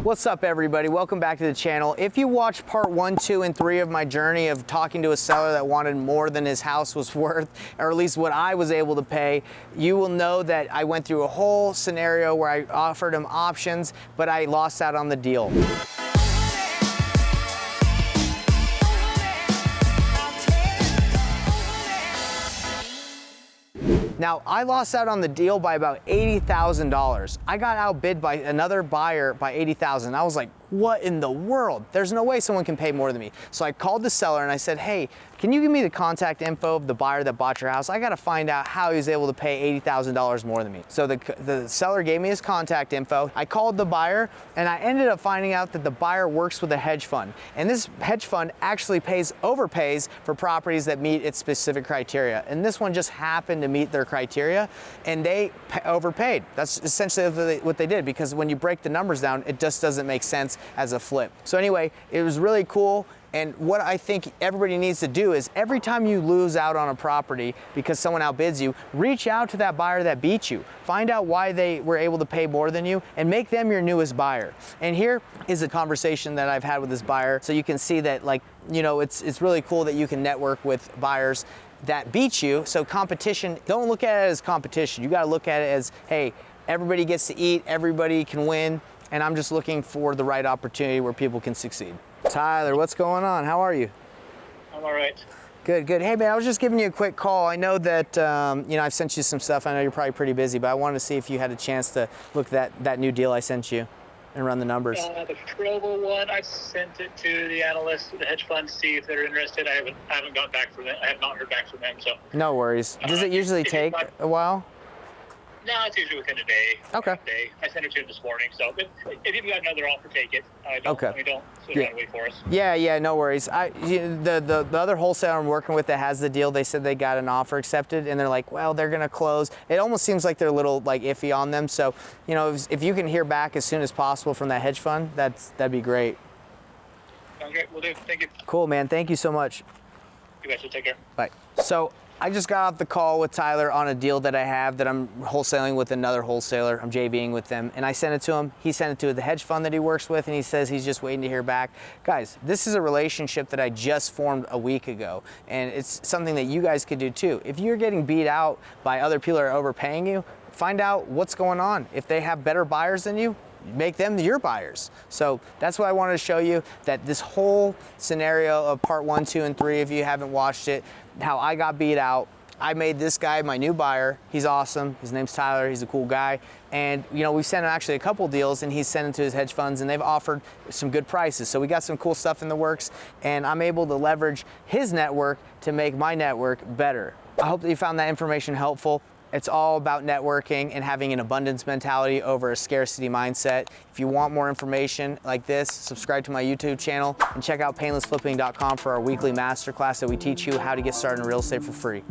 What's up, everybody? Welcome back to the channel. If you watched part 1, 2, and 3 of my journey of talking to a seller that wanted more than his house was worth, or at least what I was able to pay, you will know that I went through a whole scenario where I offered him options, but I lost out on the deal. Now, I lost out on the deal by about $80,000. I got outbid by another buyer by $80,000. I was like, what in the world? There's no way someone can pay more than me. So I called the seller and I said, hey, can you give me the contact info of the buyer that bought your house? I gotta find out how he was able to pay $80,000 more than me. So the seller gave me his contact info. I called the buyer and I ended up finding out that the buyer works with a hedge fund. And this hedge fund actually overpays for properties that meet its specific criteria. And this one just happened to meet their criteria and they overpaid. That's essentially what they did, because when you break the numbers down, it just doesn't make sense as a flip. So anyway, it was really cool. And what I think everybody needs to do is every time you lose out on a property because someone outbids you, reach out to that buyer that beat you. Find out why they were able to pay more than you and make them your newest buyer. And here is a conversation that I've had with this buyer. So you can see that, like, you know, it's really cool that you can network with buyers that beat you. So competition, don't look at it as competition. You gotta look at it as, hey, everybody gets to eat, everybody can win, and I'm just looking for the right opportunity where people can succeed. Tyler, what's going on? How are you? I'm all right. Good, good. Hey man, I was just giving you a quick call. I know that, you know, I've sent you some stuff. I know you're probably pretty busy, but I wanted to see if you had a chance to look at that new deal I sent you and run the numbers. The Provo one, I sent it to the analysts, the hedge fund, to see if they're interested. I haven't got back from them. I have not heard back from them. So no worries. Does it usually take a while? No, it's usually within a day. Okay. I sent it to him this morning. So if you've got another offer, take it. Okay. Don't sit around and wait for us. Yeah, no worries. The other wholesaler I'm working with that has the deal, they said they got an offer accepted, and they're like, well, they're gonna close. It almost seems like they're a little like iffy on them. So, you know, if you can hear back as soon as possible from that hedge fund, that'd be great. Sounds great. We'll do. Thank you. Cool, man. Thank you so much. You guys should take care. Bye. So I just got off the call with Tyler on a deal that I have that I'm wholesaling with another wholesaler. I'm JVing with them, and I sent it to him. He sent it to the hedge fund that he works with, and he says he's just waiting to hear back. Guys, this is a relationship that I just formed a week ago, and it's something that you guys could do too. If you're getting beat out by other people that are overpaying you, find out what's going on. If they have better buyers than you, make them your buyers. So that's what I wanted to show you, that this whole scenario of part 1, 2, and 3, if you haven't watched it, how I got beat out. I made this guy my new buyer. He's awesome. His name's Tyler. He's a cool guy. And you know, we've sent him actually a couple deals, and he's sent them to his hedge funds, and they've offered some good prices. So we got some cool stuff in the works, and I'm able to leverage his network to make my network better. I hope that you found that information helpful. It's all about networking and having an abundance mentality over a scarcity mindset. If you want more information like this, subscribe to my YouTube channel and check out painlessflipping.com for our weekly masterclass that we teach you how to get started in real estate for free.